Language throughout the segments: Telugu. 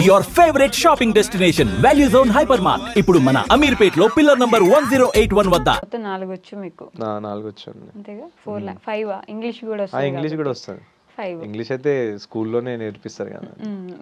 Your favorite shopping destination, Value Zone Hypermart. ఇప్పుడు మన అమీర్పేట్ లో పిల్లర్ నంబర్ 1081 వద్ద. మొత్తం 4 వచ్చు మీకు. 4 వచ్చండి. అంతేగా 4 5 ఇంగ్లీష్ కూడా వస్తుంది. ఇంగ్లీష్ కూడా వస్తుంది. 5 ఇంగ్లీష్ అయితే స్కూల్లోనే నేర్పిస్తారు కదా.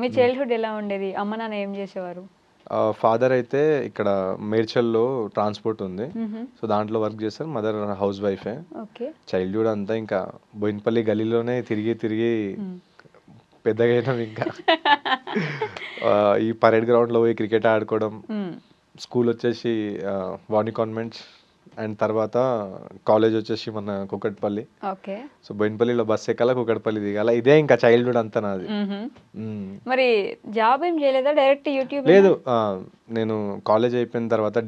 మీ చైల్డ్హుడ్ ఎలా ఉండేది? అమ్మ నాన్న ఏం చేసేవారు? ఫాదర్ అయితే ఇక్కడ మేడ్చల్లో ట్రాన్స్పోర్ట్ ఉంది, సో దాంట్లో వర్క్ చేస్తారు. మదర్ హౌస్ వైఫే. చైల్డ్హుడ్ అంతా ఇంకా బోయినపల్లి గలీలోనే తిరిగి పెద్దగా అయినాం. ఇంకా ఈ పరేడ్ గ్రౌండ్లో పోయి క్రికెట్ ఆడుకోవడం. స్కూల్ వచ్చేసి వాణి కాన్వెంట్స్ అండ్ తర్వాత కాలేజ్ వచ్చేసి మన కుకట్పల్లి. సో బోయినపల్లిలో బస్ ఎక్కాల, కుకట్పల్లి దిగాల. ఇదే ఇంకా చైల్డ్హుడ్ అంతా నాది. మరి జాబ్ ఏం చేయలేదా? Direct YouTube? లేదు, నేను కాలేజ్ అయిపోయిన తర్వాత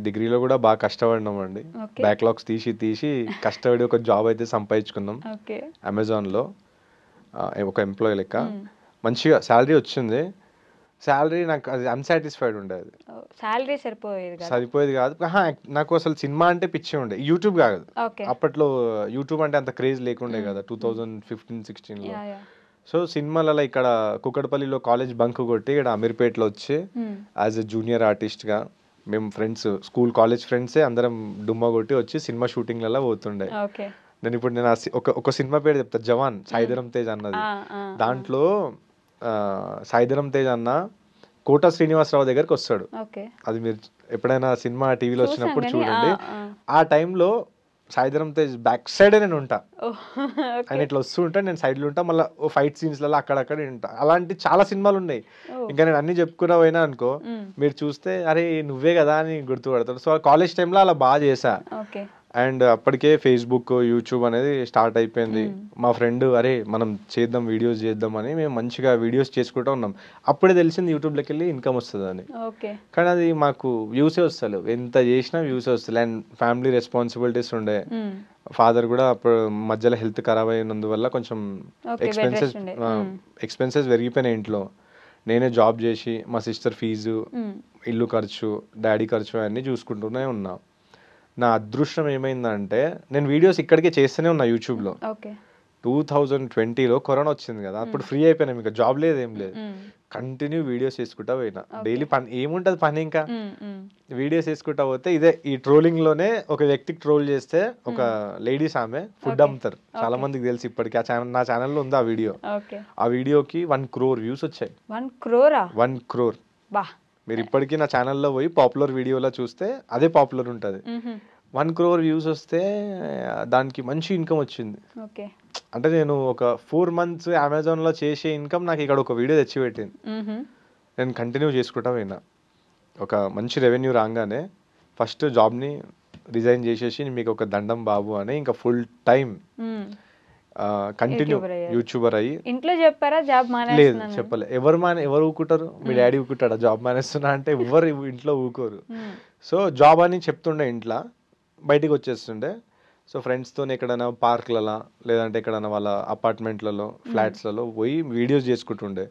డిగ్రీలో కూడా బాగా కష్టపడినాం అండి. బ్యాక్లాగ్స్ తీసి కష్టపడి ఒక జాబ్ అయితే సంపాదించుకున్నాం అమెజాన్లో. ఒక ఎంప్లాయీ లెక్క మంచిగా శాలరీ వచ్చింది. శాలరీ నాకు అది అన్సాటిస్ఫైడ్ ఉండేది. శాలరీ సరిపోయేది కాదు. నాకు అసలు సినిమా అంటే పిచ్చి ఉండే. యూట్యూబ్ కాదు, అప్పట్లో యూట్యూబ్ అంటే అంత క్రేజ్ లేకుండే కదా 2015-16లో. సో సినిమాలలో ఇక్కడ కుకట్పల్లిలో కాలేజ్ బంక్ కొట్టి ఇక్కడ అమీర్పేట్లో వచ్చి యాజ్ ఎ జూనియర్ ఆర్టిస్ట్గా మేము ఫ్రెండ్స్, స్కూల్ కాలేజ్ ఫ్రెండ్సే అందరం డుమ్మా కొట్టి వచ్చి సినిమా షూటింగ్లలో పోతుండే. నేను ఒక సినిమా పేరు చెప్తా, జవాన్, సాయిధరం తేజ్ అన్నది. దాంట్లో సాయిధరం తేజ్ అన్న కోట శ్రీనివాసరావు దగ్గరికి వస్తాడు. అది మీరు ఎప్పుడైనా సినిమా టీవీలో వచ్చినప్పుడు చూడండి. ఆ టైంలో సాయిధరం తేజ్ బ్యాక్ సైడే నేను ఉంటా. ఆయన ఇట్లా వస్తూ ఉంటా, నేను సైడ్లో ఉంటా. మళ్ళీ ఫైట్ సీన్స్లలో అక్కడక్కడ ఉంటా. అలాంటి చాలా సినిమాలు ఉన్నాయి. ఇంకా నేను అన్ని చెప్పుకున్నా పోయినా అనుకో, మీరు చూస్తే అరే నువ్వే కదా అని గుర్తుపడతాడు. సో కాలేజ్ టైంలో అలా బాగా చేశా. అండ్ అప్పటికే ఫేస్బుక్, యూట్యూబ్ అనేది స్టార్ట్ అయిపోయింది. మా ఫ్రెండ్ అరే మనం చేద్దాం, వీడియోస్ చేద్దాం అని మేము మంచిగా వీడియోస్ చేసుకుంటూ ఉన్నాం. అప్పుడే తెలిసింది యూట్యూబ్లోకి వెళ్ళి ఇన్కమ్ వస్తుంది అని. కానీ అది మాకు వ్యూసే వస్తలేవు, ఎంత చేసినా వ్యూసే వస్తలే. అండ్ ఫ్యామిలీ రెస్పాన్సిబిలిటీస్ ఉండే. ఫాదర్ కూడా అప్పుడు మధ్యలో హెల్త్ ఖరాబ్ అయినందువల్ల కొంచెం ఎక్స్పెన్సెస్ పెరిగిపోయినాయి ఇంట్లో. నేనే జాబ్ చేసి మా సిస్టర్ ఫీజు, ఇల్లు ఖర్చు, డాడీ ఖర్చు అన్నీ చూసుకుంటూనే ఉన్నా. నా అదృష్టం ఏమైందంటే నేను వీడియోస్ ఇక్కడికే చేస్తూనే ఉన్నా యూట్యూబ్లో. 2020లో కరోనా వచ్చింది కదా, అప్పుడు ఫ్రీ అయిపోయినా, ఇంకా జాబ్ లేదు ఏం లేదు. కంటిన్యూ వీడియోస్ చేసుకుంటా పోయినా. డైలీ పని ఏముంటుంది, పని ఇంకా వీడియోస్ చేసుకుంటా పోతే ఇదే. ఈ ట్రోలింగ్లోనే ఒక వ్యక్తికి ట్రోల్ చేస్తే, ఒక లేడీస్ ఆమె ఫుడ్ అమ్ముతారు, చాలా మందికి తెలుసు ఇప్పటికి. నా ఛానల్లో ఉంది ఆ వీడియో. ఆ వీడియోకి 1 crore వ్యూస్ వచ్చాయి. 1 crore. మీరు ఇప్పటికీ నా ఛానల్లో పోయి పాపులర్ వీడియోలో చూస్తే అదే పాపులర్ ఉంటుంది. 1 crore వ్యూస్ వస్తే దానికి మంచి ఇన్కమ్ వచ్చింది. అంటే నేను ఒక 4 months అమెజాన్లో చేసే ఇన్కమ్ నాకు ఇక్కడ ఒక వీడియో తెచ్చిపెట్టింది. నేను కంటిన్యూ చేసుకుంటా పోయినా. ఒక మంచి రెవెన్యూ రాగానే ఫస్ట్ జాబ్ని రిజైన్ చేసేసి మీకు ఒక దండం బాబు అని ఇంకా ఫుల్ టైం కంటిన్యూ యూట్యూబర్ అయ్యి. ఇంట్లో చెప్పారా జాబ్ లేదు, చెప్పలే. ఎవరు ఊకుంటారు? మీ డాడీ ఊకుంటాడా జాబ్ మానేస్తున్నా అంటే? ఎవరు ఇంట్లో ఊకోరు. సో జాబ్ అని చెప్తుండే, ఇంట్లో బయటికి వచ్చేస్తుండే. సో ఫ్రెండ్స్తో ఎక్కడైనా పార్క్లలో లేదంటే ఎక్కడైనా వాళ్ళ అపార్ట్మెంట్లలో, ఫ్లాట్స్లలో పోయి వీడియోస్ చేసుకుంటుండే.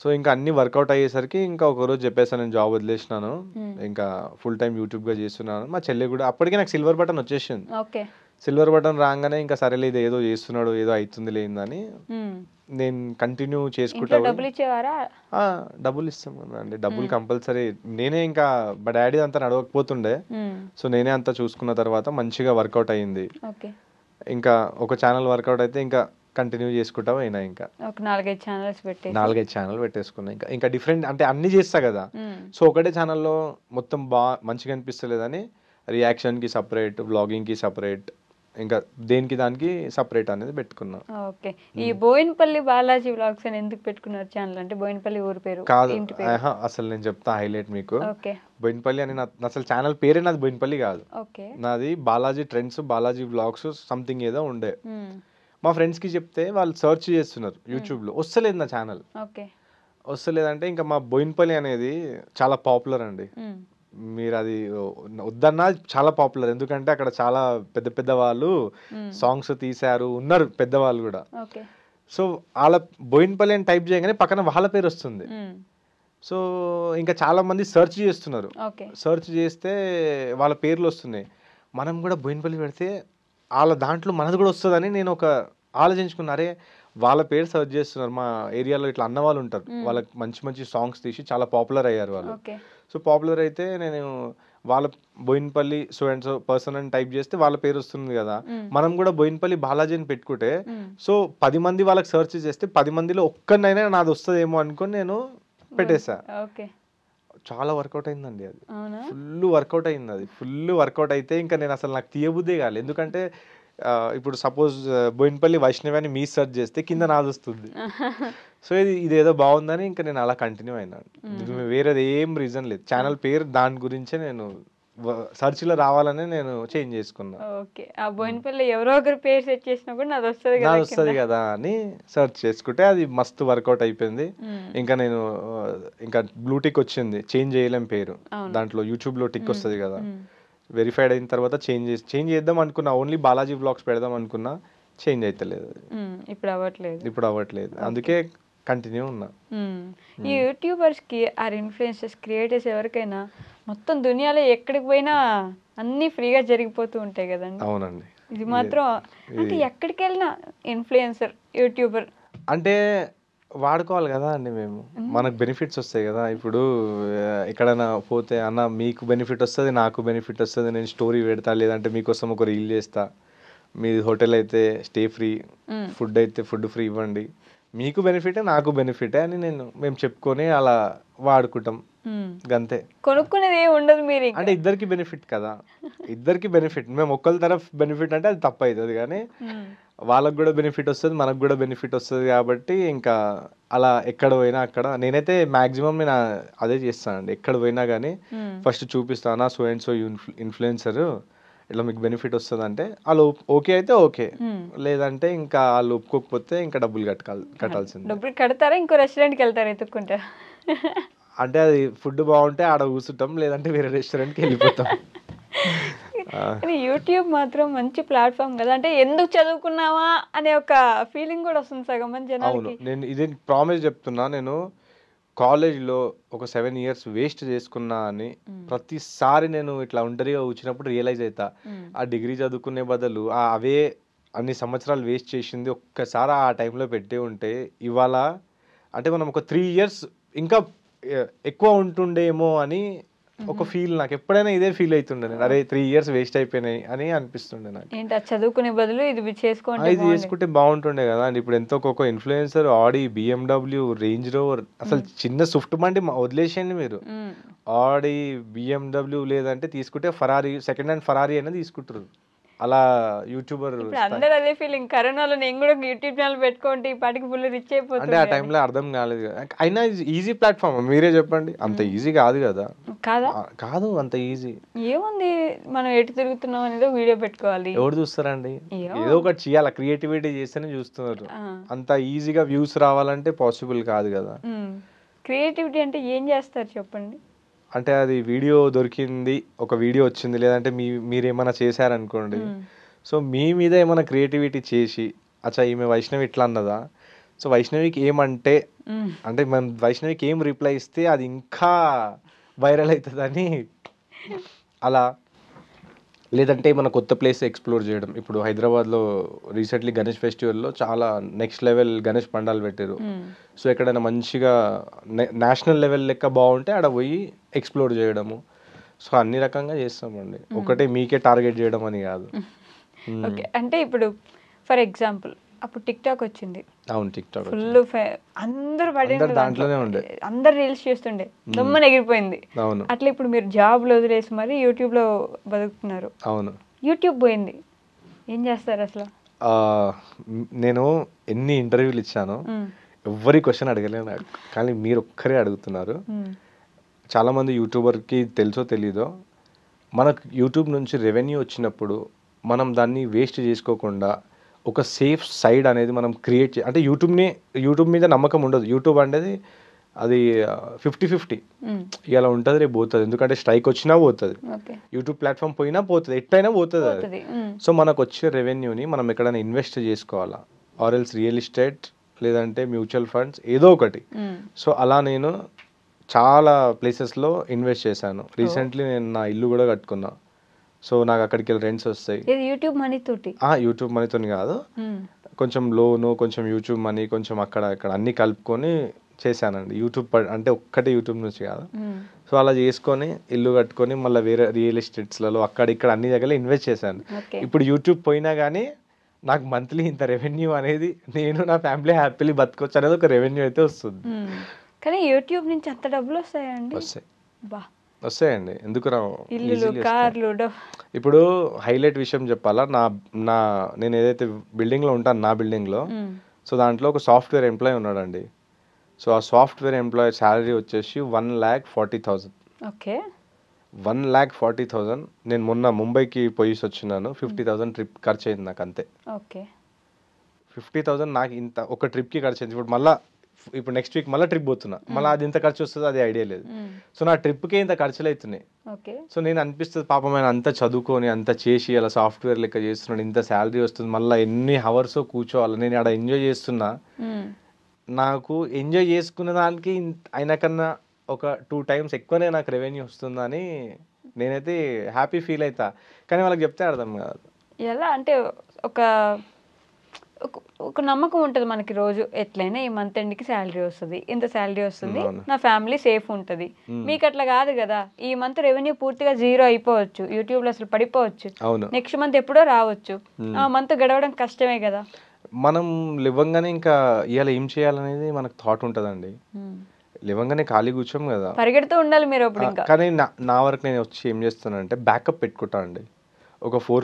సో ఇంకా అన్ని వర్కౌట్ అయ్యేసరికి ఇంకా ఒకరోజు చెప్పేసాను, నేను జాబ్ వదిలేసినాను, ఇంకా ఫుల్ టైం యూట్యూబ్గా చేస్తున్నాను. మా చెల్లి కూడా అప్పటికే నాకు సిల్వర్ బటన్ వచ్చేసింది. సిల్వర్ బటన్ రాగానే ఇంకా సరేలే ఇది ఏదో చేస్తున్నాడు, ఏదో అవుతుంది లేదని నేను కంటిన్యూ చేసుకుంటా. డబ్బులు ఇస్తాం కదండి, డబ్బులు కంపల్సరీ. నేనే ఇంకా మా డాడీ అంతా నడవకపోతుండే, సో నేనే అంతా చూసుకున్న తర్వాత మంచిగా వర్కౌట్ అయ్యింది. ఇంకా ఒక ఛానల్ వర్కౌట్ అయితే ఇంకా కంటిన్యూ చేసుకుంటా అయినా. ఇంకా 4-5 ఛానల్ పెట్టేసుకున్నా. ఇంకా డిఫరెంట్ అంటే అన్ని చేస్తా కదా, సో ఒకటే ఛానల్లో మొత్తం బాగా మంచిగా అనిపిస్తలేదని రియాక్షన్కి సపరేట్, వ్లాగింగ్కి సపరేట్, ఇంకా దేనికి దానికి సపరేట్ అనేది పెట్టుకున్నా. ఈ బోయినపల్లి బాలాజీ వ్లాగ్స్ అని ఎందుకు పెట్టుకున్నారు ఛానల్? అంటే బోయినపల్లి ఊరు పేరు కాదు అసలు. నేను చెప్తా హైలైట్ మీకు. బోయినపల్లి అని అసలు ఛానల్ పేరే నాది బోయినపల్లి కాదు, నాది Balaji trends, Balaji vlogs something ఏదో ఉండే. మా ఫ్రెండ్స్కి చెప్తే వాళ్ళు సర్చ్ చేస్తున్నారు యూట్యూబ్లో, వస్తలేదు నా ఛానల్. వస్తలేదంటే ఇంకా మా బోయినపల్లి అనేది చాలా పాపులర్ అండి. మీరు అది వద్దన్నా చాలా పాపులర్, ఎందుకంటే అక్కడ చాలా పెద్ద పెద్ద వాళ్ళు సాంగ్స్ తీశారు, ఉన్నారు పెద్దవాళ్ళు కూడా. సో వాళ్ళ బోయినపల్లి అని టైప్ చేయగానే పక్కన వాళ్ళ పేరు వస్తుంది. సో ఇంకా చాలా మంది సెర్చ్ చేస్తున్నారు. సెర్చ్ చేస్తే వాళ్ళ పేర్లు వస్తున్నాయి. మనం కూడా బోయినపల్లి పెడితే వాళ్ళ దాంట్లో మనది కూడా వస్తుందని నేను ఒక ఆలోచించుకున్నారే, వాళ్ళ పేరు సర్చ్ చేస్తున్నారు. మా ఏరియాలో ఇట్లా అన్న వాళ్ళు ఉంటారు, వాళ్ళకి మంచి మంచి సాంగ్స్ తీసి చాలా పాపులర్ అయ్యారు వాళ్ళు. సో పాపులర్ అయితే నేను వాళ్ళ Boinpally so and so person అని టైప్ చేస్తే వాళ్ళ పేరు వస్తుంది కదా, మనం కూడా బోయిన్పల్లి బాలాజీ అని పెట్టుకుంటే సో 10 మంది వాళ్ళకి సెర్చ్ చేస్తే 10 మందిలో ఒక్కనైనా నాది వస్తుందేమో అనుకొని నేను పెట్టేసా. చాలా వర్కౌట్ అయిందండి, అది ఫుల్ వర్కౌట్ అయింది. అది ఫుల్ వర్కౌట్ అయితే ఇంకా నేను అసలు నాకు తీయబుద్దే కాలేదు. ఎందుకంటే ఇప్పుడు సపోజ్ బోయిన్పల్లి వైష్ణవి అని మీ సెర్చ్ చేస్తే కింద నాది వస్తుంది. సో ఇదేదో బాగుందని ఇంకా నేను అలా కంటిన్యూ అయినాను. వేరేది ఏం రీజన్ లేదు, ఛానల్ పేరు దాని గురించే నేను సర్చ్ లో రావాలని నేను చేంజ్ చేసుకున్నా. ఓకే, ఆ బోయిన్పల్లి ఎవరో ఒకరు పేరు సెట్ చేసినా కూడా నాది వస్తుంది కదా అని సెర్చ్ చేసుకుంటే అది మస్తు వర్కౌట్ అయిపోయింది. ఇంకా నేను ఇంకా బ్లూ టిక్ వచ్చింది, చేంజ్ చేయలేం పేరు. దాంట్లో యూట్యూబ్ లో టిక్ వస్తుంది కదా, వెరిఫైడ్ అయిన తర్వాత చేంజ్ చేద్దాం అనుకున్నా, ఓన్లీ బాలాజీ వ్లాగ్స్ పెడదాం అనుకున్నా, చేంజ్ అయితలేదు, ఇప్పుడు అవ్వట్లేదు. అందుకే కంటిన్యూ ఉన్నా. ఈ యూట్యూబర్స్ కి ఆర్ ఇన్ఫ్లుయెన్సర్స్ క్రియేటర్స్ ఎవరికైనా మొత్తం దునియాలో ఎక్కడికి పోయినా అన్ని ఫ్రీగా జరిగిపోతూ ఉంటాయి కదండి. అవునండి, ఇది మాత్రం అంటే ఎక్కడికి వెళ్ళినా ఇన్ఫ్లుయెన్సర్ యూట్యూబర్ అంటే వాడుకోవాలి కదా అండి. మేము మనకు బెనిఫిట్స్ వస్తాయి కదా. ఇప్పుడు ఎక్కడైనా పోతే అన్న మీకు బెనిఫిట్ వస్తుంది, నాకు బెనిఫిట్ వస్తుంది, నేను స్టోరీ పెడతా, లేదంటే మీకోసం ఒక రీల్ చేస్తా, మీ హోటల్ అయితే స్టే ఫ్రీ, ఫుడ్ అయితే ఫుడ్ ఫ్రీ ఇవ్వండి, మీకు బెనిఫిటే నాకు బెనిఫిటే అని మేము చెప్పుకొని అలా వాడుకుంటాం గంతే. కొనుక్కునేది ఏమి ఉండదు, మీరు అంటే ఇద్దరికి బెనిఫిట్ కదా, ఇద్దరికి బెనిఫిట్. మేము ఒక్కరి తరఫు బెనిఫిట్ అంటే అది తప్పు అవుతుంది, కానీ వాళ్ళకు కూడా బెనిఫిట్ వస్తుంది, మనకు కూడా బెనిఫిట్ వస్తుంది. కాబట్టి ఇంకా అలా ఎక్కడ పోయినా అక్కడ నేనైతే మాక్సిమం నేను అదే చేస్తానండి. ఎక్కడ పోయినా కానీ ఫస్ట్ చూపిస్తాను, సో అండ్ సో ఇన్ఫ్లుయెన్సర్ ఇట్లా మీకు బెనిఫిట్ వస్తుంది అంటే వాళ్ళు ఓకే అయితే ఓకే, లేదంటే ఇంకా వాళ్ళు ఒప్పుకోకపోతే ఇంకా డబ్బులు కట్టాల్సింది. డబ్బులు కడతారా, ఇంకో రెస్టారెంట్కి వెళ్తారా ఎత్తుక్కుంటా? అంటే అది ఫుడ్ బాగుంటే ఆడ కూర్చుంటాం, లేదంటే వేరే రెస్టారెంట్కి వెళ్ళిపోతాం. యూట్యూబ్ మాత్రం మంచి ప్లాట్ఫామ్ కదా, అంటే ఎందుకు చదువుకున్నావా అనే ఒక ఫీలింగ్ కూడా వస్తుంది సగం మంది జనాలకి. అవును, నేను ఇది ప్రామిస్ చెప్తున్నా, నేను కాలేజ్లో ఒక 7 years వేస్ట్ చేసుకున్నా అని ప్రతిసారి నేను ఇట్లా ఒంటరిగా వచ్చినప్పుడు రియలైజ్ అవుతా. ఆ డిగ్రీ చదువుకునే బదులు అవే అన్ని సంవత్సరాలు వేస్ట్ చేసింది ఒక్కసారి ఆ టైంలో పెట్టే ఉంటే ఇవాళ అంటే మనం ఒక 3 years ఇంకా ఎక్కువ ఉంటుండేమో అని ఒక ఫీల్. నాకు ఎప్పుడైనా ఇదే ఫీల్ అవుతుండే, నేను అరే 3 years వేస్ట్ అయిపోయినాయి అని అనిపిస్తుండే నాకు. చదువుకునే బదులు ఇది చేసుకుంటే బాగుంటుండే కదా అండి. ఇప్పుడు ఎంతో ఒక ఇన్ఫ్లుయెన్సర్ ఆడి, BMW, రేంజ్ రోవర్, అసలు చిన్న స్విఫ్ట్ బండి వదిలేసేయండి మీరు, ఆడి, BMW లేదంటే తీసుకుంటే ఫరారీ, సెకండ్ హ్యాండ్ ఫరారీ అనేది తీసుకుంటారు. అలా యూట్యూబర్ అందరూ అదే ఫీలింగ్. కరోనాలో నేను కూడా యూట్యూబ్ ఛానల్ పెట్టుకోండి, పాటికి ఫుల్ రిచ్ అయిపోతుంది. అంటే ఆ టైంలో అర్థం కాలేదు కదా. అయినా ఈజీ ప్లాట్ఫామ్, మీరే చెప్పండి, అంత ఈజీ కాదు కదా. కాదు అంత ఈజీ ఏముంది, మనం ఎటు తిరుగుతున్నాం అనేది వీడియో పెట్టుకోవాలి. ఎవరు చూస్తారండి, ఏదో ఒకటి చేయాలి, క్రియేటివిటీ చేస్తేనే చూస్తున్నారు. అంత ఈజీగా వ్యూస్ రావాలంటే పాసిబుల్ కాదు కదా. క్రియేటివిటీ అంటే ఏం చేస్తారు చెప్పండి. అంటే అది వీడియో దొరికింది, ఒక వీడియో వచ్చింది, లేదంటే మీరేమైనా చేశారనుకోండి, సో మీ మీద ఏమైనా క్రియేటివిటీ చేసి అచ్చా ఈమె వైష్ణవి ఇట్లా అన్నదా, సో వైష్ణవికి ఏమంటే అంటే మనం వైష్ణవికి ఏం రిప్లై ఇస్తే అది ఇంకా వైరల్ అవుతుందని అలా, లేదంటే మన కొత్త ప్లేస్ ఎక్స్ప్లోర్ చేయడం. ఇప్పుడు హైదరాబాద్లో రీసెంట్లీ గణేష్ ఫెస్టివల్లో చాలా నెక్స్ట్ లెవెల్ గణేష్ పండాలు పెట్టారు. సో ఎక్కడైనా మంచిగా నేషనల్ లెవెల్ లెక్క బాగుంటే ఆడ పోయి ఎక్స్ప్లోర్ చేయడము. సో అన్ని రకంగా చేస్తామండి, ఒకటే మీకే టార్గెట్ చేయడం అని కాదు. అంటే ఇప్పుడు ఫర్ ఎగ్జాంపుల్ అప్పుడు టిక్ టాక్ వచ్చింది. అవును, టిక్ టాక్ ఫుల్ అందరు దాంట్లోనే ఉండే, అందరు రీల్స్ చేస్తుండే, దమ్మని ఎగిరిపోయింది. అవును, అట్లా ఇప్పుడు మీరు జాబ్లు వదిలేసి మరి యూట్యూబ్ లో బతుకుతున్నారు. అవును, యూట్యూబ్ పోయింది, ఏం చేస్తారు అసలు? నేను ఎన్ని ఇంటర్వ్యూలు ఇచ్చాను, ఎవరి క్వశ్చన్ అడగలేదు నాకు, కానీ మీరు ఒక్కరే అడుగుతున్నారు. చాలా మంది యూట్యూబర్కి తెలుసో తెలీదో, మనకు యూట్యూబ్ నుంచి రెవెన్యూ వచ్చినప్పుడు మనం దాన్ని వేస్ట్ చేసుకోకుండా ఒక సేఫ్ సైడ్ అనేది మనం క్రియేట్ అంటే యూట్యూబ్ మీద నమ్మకం ఉండదు. యూట్యూబ్ అనేది అది 50-50 ఇలా ఉంటుంది, రేపు పోతుంది. ఎందుకంటే స్ట్రైక్ వచ్చినా పోతుంది, యూట్యూబ్ ప్లాట్ఫామ్ పోయినా పోతుంది, ఎట్టయినా పోతుంది అది. సో మనకు వచ్చే రెవెన్యూని మనం ఎక్కడైనా ఇన్వెస్ట్ చేసుకోవాలా, ఆర్ ఎల్స్ రియల్ ఎస్టేట్, లేదంటే మ్యూచువల్ ఫండ్స్, ఏదో ఒకటి. సో అలా నేను చాలా ప్లేసెస్లో ఇన్వెస్ట్ చేశాను. రీసెంట్లీ నేను నా ఇల్లు కూడా కట్టుకున్నా. సో నాకు అక్కడికి వెళ్ళి రెంట్స్ వస్తాయి. యూట్యూబ్ మనీతోటి? యూట్యూబ్ మనీతోని కాదు, కొంచెం లోను, కొంచెం యూట్యూబ్ మనీ, కొంచెం అక్కడ ఇక్కడ అన్నీ కలుపుకొని చేశానండి. అంటే ఒక్కటే యూట్యూబ్ నుంచి కాదు. సో అలా చేసుకొని ఇల్లు కట్టుకొని మళ్ళీ వేరే రియల్ ఎస్టేట్స్లలో అక్కడ ఇక్కడ అన్ని దగ్గర ఇన్వెస్ట్ చేశాను. ఇప్పుడు యూట్యూబ్ పోయినా కానీ నాకు మంత్లీ ఇంత రెవెన్యూ అనేది, నేను నా ఫ్యామిలీ హ్యాపీలీ బతకొచ్చు అనేది ఒక రెవెన్యూ అయితే వస్తుంది. కానీ యూట్యూబ్ నుంచి అంత డబ్బులు వస్తాయండి? వస్తాయండి, ఎందుకు రావు? కార్లు. ఇప్పుడు హైలైట్ విషయం చెప్పాలా, నేను ఏదైతే బిల్డింగ్లో ఉంటాను, నా బిల్డింగ్లో, సో దాంట్లో ఒక సాఫ్ట్వేర్ ఎంప్లాయీ ఉన్నాడండి. సో ఆ సాఫ్ట్వేర్ ఎంప్లాయీ శాలరీ వచ్చేసి 1,40,000. ఓకే. 1,40,000. నేను మొన్న ముంబైకి పోయి వచ్చినాను. 50,000 ట్రిప్ ఖర్చు అయింది నాకు అంతే. ఓకే. 50,000 నాకు ఇంత ఒక ట్రిప్కి ఖర్చు అయింది. ఇప్పుడు నెక్స్ట్ వీక్ మళ్ళీ ట్రిప్ పోతున్నా, మళ్ళీ అది ఎంత ఖర్చు వస్తుందో అది ఐడియా లేదు. సో నా ట్రిప్కే ఇంత ఖర్చులు అవుతున్నాయి. సో నేను అనిపిస్తుంది పాపం ఆయన అంత చదువుకొని అంత చేసి అలా సాఫ్ట్వేర్ లెక్క చేస్తున్నాడు, ఇంత శాలరీ వస్తుంది, మళ్ళీ ఎన్ని అవర్స్ కూర్చోవాలి, నేను అక్కడ ఎంజాయ్ చేస్తున్నా. నాకు ఎంజాయ్ చేసుకున్న దానికి అయినా కన్నా ఒక 2 times ఎక్కువనే నాకు రెవెన్యూ వస్తుందని నేనైతే హ్యాపీ ఫీల్ అవుతా. కానీ వాళ్ళకి చెప్తే అర్థం కాదు. ఎలా అంటే ఒక నమ్మకం ఉంటుంది మనకి, రోజు ఎట్లయినా ఈ మంత్ ఎండ్కి శాలరీ వస్తుంది, ఇంత శాలరీ వస్తుంది, నా ఫ్యామిలీ సేఫ్ ఉంటుంది. మీకు అట్లా కాదు కదా, ఈ మంత్ రెవెన్యూ పూర్తిగా 0 అయిపోవచ్చు, యూట్యూబ్లో అసలు పడిపోవచ్చు, నెక్స్ట్ మంత్ ఎప్పుడో రావచ్చు, ఆ మంత్ గడవడం కష్టమే కదా. మనం లేవంగానే ఇంకా ఇవాళ ఏం చేయాలనేది మనకు థాట్ ఉంటుందండి. లేవంగానే ఖాళీ కూర్చోం కదా, పరిగెడుతూ ఉండాలి మీరు అప్పుడు. కానీ నా వరకు నేను వచ్చి ఏం చేస్తానంటే బ్యాకప్ పెట్టుకుంటాను అండి. ఒక 4